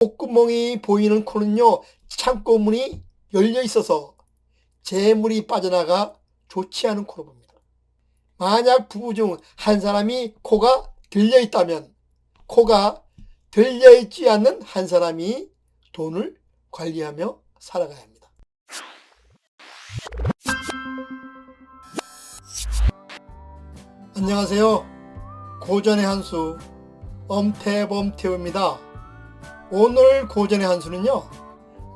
콧구멍이 보이는 코는요, 창고문이 열려 있어서 재물이 빠져나가 좋지 않은 코로 봅니다. 만약 부부 중 한 사람이 코가 들려 있다면 코가 들려 있지 않는 한 사람이 돈을 관리하며 살아가야 합니다. 안녕하세요. 고전의 한수 엄태범태우입니다. 오늘 고전의 한수는요,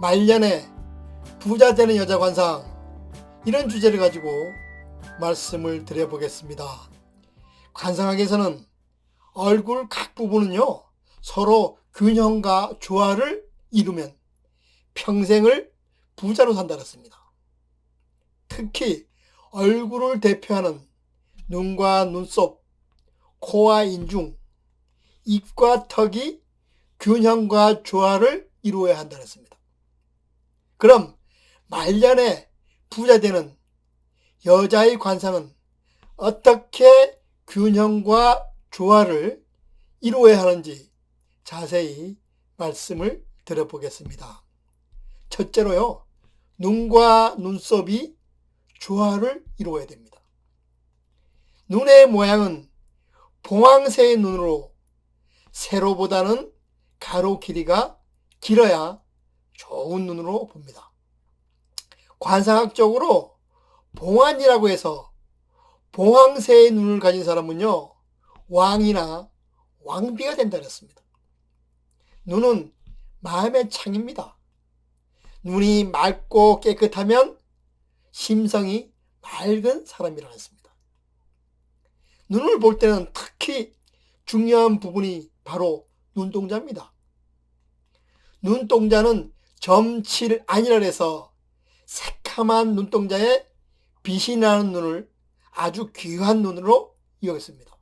말년에 부자 되는 여자 관상, 이런 주제를 가지고 말씀을 드려보겠습니다. 관상학에서는 얼굴 각 부분은요, 서로 균형과 조화를 이루면 평생을 부자로 산다 그랬습니다. 특히 얼굴을 대표하는 눈과 눈썹, 코와 인중, 입과 턱이 균형과 조화를 이루어야 한다 그랬습니다. 그럼 말년에 부자 되는 여자의 관상은 어떻게 균형과 조화를 이루어야 하는지 자세히 말씀을 드려보겠습니다. 첫째로요, 눈과 눈썹이 조화를 이루어야 됩니다. 눈의 모양은 봉황새의 눈으로 세로보다는 가로 길이가 길어야 좋은 눈으로 봅니다. 관상학적으로 봉환이라고 해서 봉황새의 눈을 가진 사람은요, 왕이나 왕비가 된다 그랬습니다. 눈은 마음의 창입니다. 눈이 맑고 깨끗하면 심성이 맑은 사람이라고 했습니다. 눈을 볼 때는 특히 중요한 부분이 바로 눈동자입니다. 눈동자는 점칠 아니라 해서 새카만 눈동자에 빛이 나는 눈을 아주 귀한 눈으로 여겼습니다.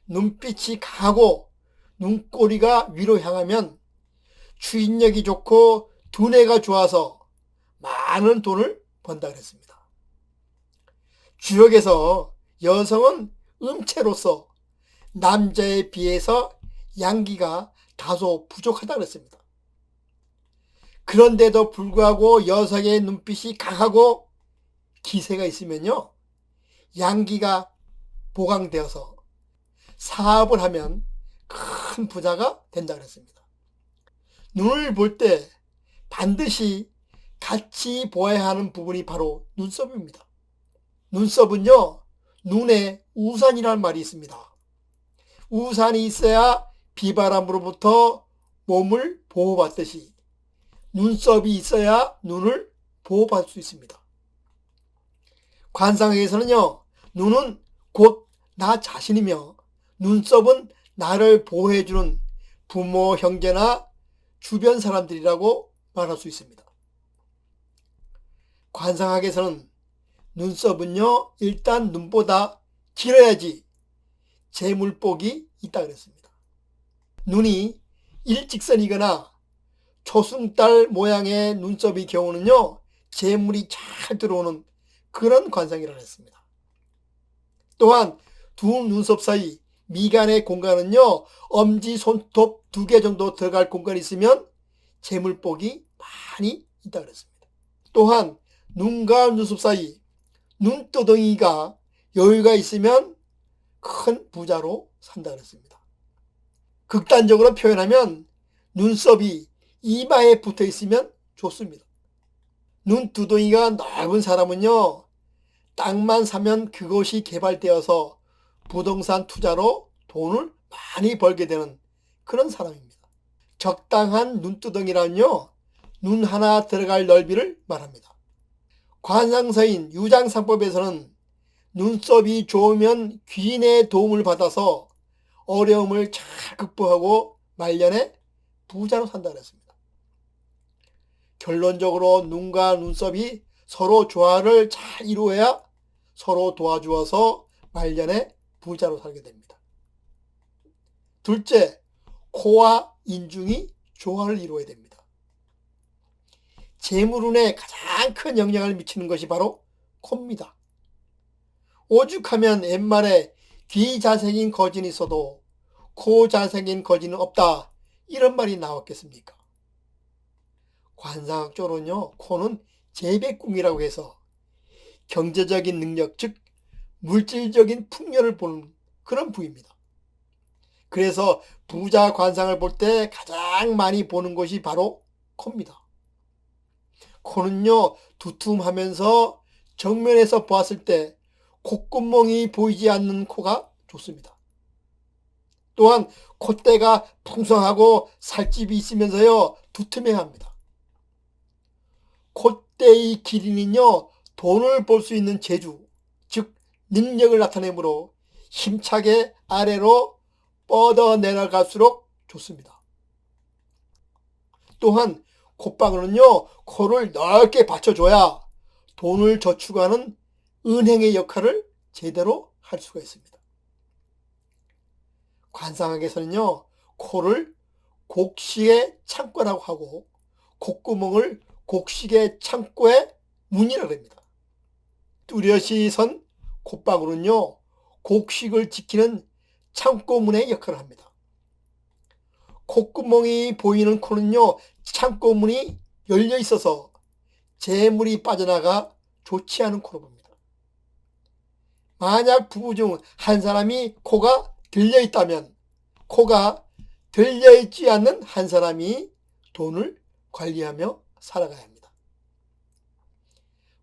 눈빛이 강하고 눈꼬리가 위로 향하면 추인력이 좋고 두뇌가 좋아서 많은 돈을 번다 그랬습니다. 주역에서 여성은 음체로서 남자에 비해서 양기가 다소 부족하다 그랬습니다. 그런데도 불구하고 여성의 눈빛이 강하고 기세가 있으면요, 양기가 보강되어서 사업을 하면 큰 부자가 된다 그랬습니다. 눈을 볼 때 반드시 같이 보아야 하는 부분이 바로 눈썹입니다. 눈썹은요, 눈에 우산이라는 말이 있습니다. 우산이 있어야 비바람으로부터 몸을 보호받듯이 눈썹이 있어야 눈을 보호받을 수 있습니다. 관상학에서는요, 눈은 곧 나 자신이며 눈썹은 나를 보호해주는 부모, 형제나 주변 사람들이라고 말할 수 있습니다. 관상학에서는 눈썹은요, 일단 눈보다 길어야지 재물복이 있다 그랬습니다. 눈이 일직선이거나 초승달 모양의 눈썹의 경우는요, 재물이 잘 들어오는 그런 관상이라고 했습니다. 또한 두 눈썹 사이 미간의 공간은요, 엄지 손톱 2개 정도 들어갈 공간이 있으면 재물복이 많이 있다 그랬습니다. 또한 눈과 눈썹 사이 눈두덩이가 여유가 있으면 큰 부자로 산다 그랬습니다. 극단적으로 표현하면 눈썹이 이마에 붙어 있으면 좋습니다. 눈두덩이가 넓은 사람은요, 땅만 사면 그것이 개발되어서 부동산 투자로 돈을 많이 벌게 되는 그런 사람입니다. 적당한 눈두덩이란요, 눈 하나 들어갈 넓이를 말합니다. 관상서인 유장상법에서는 눈썹이 좋으면 귀인의 도움을 받아서 어려움을 잘 극복하고 말년에 부자로 산다 그랬습니다. 결론적으로 눈과 눈썹이 서로 조화를 잘 이루어야 서로 도와주어서 말년에 부자로 살게 됩니다. 둘째, 코와 인중이 조화를 이루어야 됩니다. 재물운에 가장 큰 영향을 미치는 것이 바로 코입니다. 오죽하면 옛말에 귀 잘생긴 거진이 있어도 코 잘생긴 거진은 없다, 이런 말이 나왔겠습니까? 관상학적으로는요, 코는 재배꿈이라고 해서 경제적인 능력, 즉 물질적인 풍요를 보는 그런 부위입니다. 그래서 부자 관상을 볼 때 가장 많이 보는 곳이 바로 코입니다. 코는요, 두툼하면서 정면에서 보았을 때 콧구멍이 보이지 않는 코가 좋습니다. 또한 콧대가 풍성하고 살집이 있으면서요, 두툼해합니다. 콧대의 길이는요, 돈을 벌 수 있는 재주, 즉 능력을 나타내므로 힘차게 아래로 뻗어 내려갈수록 좋습니다. 또한 콧방울은요, 코를 넓게 받쳐줘야 돈을 저축하는 은행의 역할을 제대로 할 수가 있습니다. 관상학에서는요, 코를 곡식의 창고라고 하고 콧구멍을 곡식의 창고의 문이라고 합니다. 뚜렷이 선 콧방울은요, 곡식을 지키는 창고문의 역할을 합니다. 콧구멍이 보이는 코는요, 창고문이 열려 있어서 재물이 빠져나가 좋지 않은 코로 봅니다. 만약 부부 중 한 사람이 코가 들려 있다면 코가 들려 있지 않는 한 사람이 돈을 관리하며 살아가야 합니다.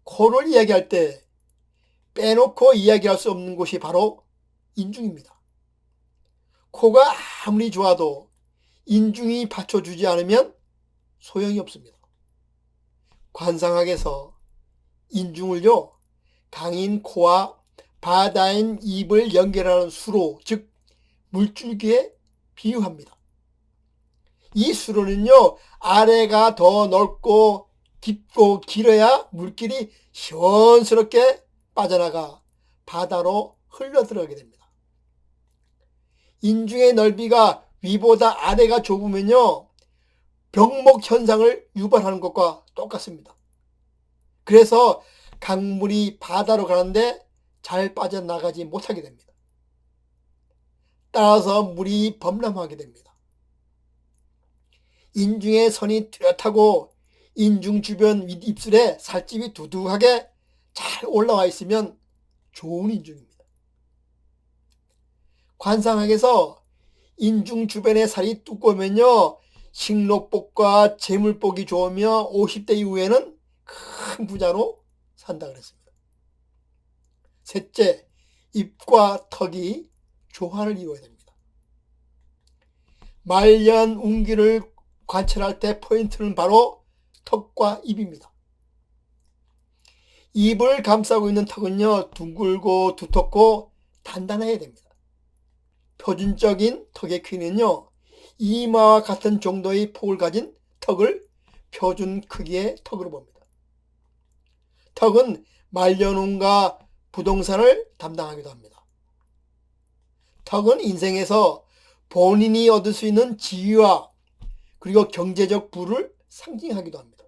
코를 이야기할 때 빼놓고 이야기할 수 없는 곳이 바로 인중입니다. 코가 아무리 좋아도 인중이 받쳐주지 않으면 소용이 없습니다. 관상학에서 인중을요, 강인 코와 바다인 입을 연결하는 수로, 즉 물줄기에 비유합니다. 이 수로는요, 아래가 더 넓고 깊고 길어야 물길이 시원스럽게 빠져나가 바다로 흘러들어가게 됩니다. 인중의 넓이가 위보다 아래가 좁으면요, 병목 현상을 유발하는 것과 똑같습니다. 그래서 강물이 바다로 가는데 잘 빠져나가지 못하게 됩니다. 따라서 물이 범람하게 됩니다. 인중의 선이 뚜렷하고 인중 주변 윗입술에 살집이 두둑하게 잘 올라와 있으면 좋은 인중입니다. 관상학에서 인중 주변의 살이 두꺼우면요, 식록복과 재물복이 좋으며 50대 이후에는 큰 부자로 산다 그랬습니다. 셋째, 입과 턱이 조화를 이루어야 됩니다. 말년 운기를 관찰할 때 포인트는 바로 턱과 입입니다. 입을 감싸고 있는 턱은요, 둥글고 두텁고 단단해야 됩니다. 표준적인 턱의 크기는요, 이마와 같은 정도의 폭을 가진 턱을 표준 크기의 턱으로 봅니다. 턱은 말년운과 부동산을 담당하기도 합니다. 턱은 인생에서 본인이 얻을 수 있는 지위와 그리고 경제적 부를 상징하기도 합니다.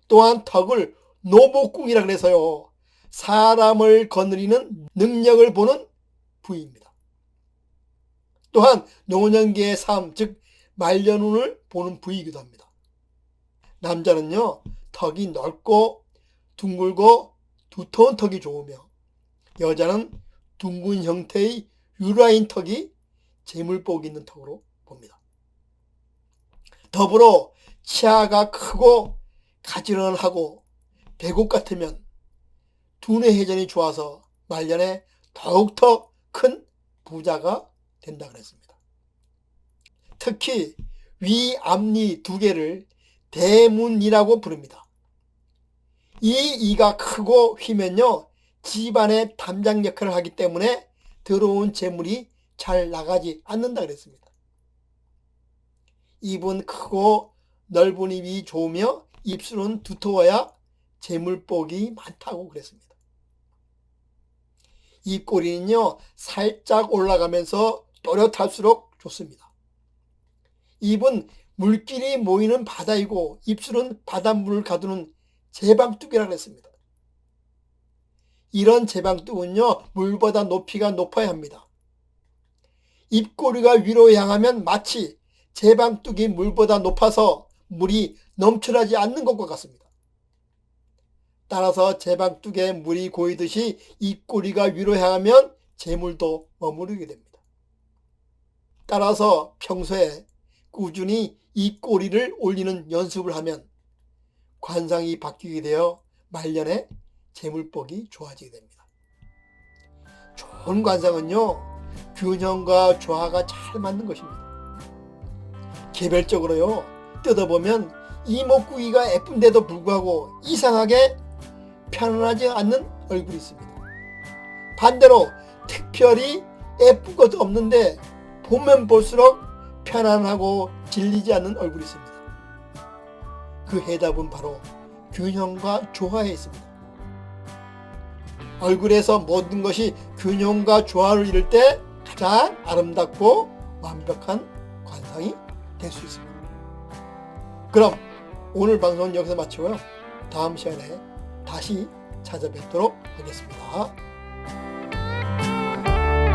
또한 턱을 노복궁이라 그래서요, 사람을 거느리는 능력을 보는 부위입니다. 또한 노년기의 삶, 즉 말년운을 보는 부위이기도 합니다. 남자는요, 턱이 넓고 둥글고 두터운 턱이 좋으며 여자는 둥근 형태의 유라인 턱이 재물복이 있는 턱으로 봅니다. 더불어 치아가 크고 가지런하고 배꼽 같으면 두뇌 회전이 좋아서 말년에 더욱더 큰 부자가 된다 그랬습니다. 특히 위 앞니 두 개를 대문이라고 부릅니다. 이 이가 크고 휘면요, 집안의 담장 역할을 하기 때문에 들어온 재물이 잘 나가지 않는다 그랬습니다. 입은 크고 넓은 입이 좋으며 입술은 두터워야 재물복이 많다고 그랬습니다. 입꼬리는요, 살짝 올라가면서 또렷할수록 좋습니다. 입은 물길이 모이는 바다이고 입술은 바닷물을 가두는 제방뚝이라고 했습니다. 이런 제방뚝은요, 물보다 높이가 높아야 합니다. 입꼬리가 위로 향하면 마치 제방뚝이 물보다 높아서 물이 넘쳐나지 않는 것과 같습니다. 따라서 제방뚝에 물이 고이듯이 입꼬리가 위로 향하면 재물도 머무르게 됩니다. 따라서 평소에 꾸준히 입꼬리를 올리는 연습을 하면 관상이 바뀌게 되어 말년에 재물복이 좋아지게 됩니다. 좋은 관상은요, 균형과 조화가 잘 맞는 것입니다. 개별적으로요, 뜯어보면 이목구기가 예쁜데도 불구하고 이상하게 편안하지 않는 얼굴이 있습니다. 반대로 특별히 예쁜 것도 없는데 보면 볼수록 편안하고 질리지 않는 얼굴이 있습니다. 그 해답은 바로 균형과 조화에 있습니다. 얼굴에서 모든 것이 균형과 조화를 이룰 때 가장 아름답고 완벽한 관상이 될 수 있습니다. 그럼 오늘 방송은 여기서 마치고요. 다음 시간에 다시 찾아뵙도록 하겠습니다.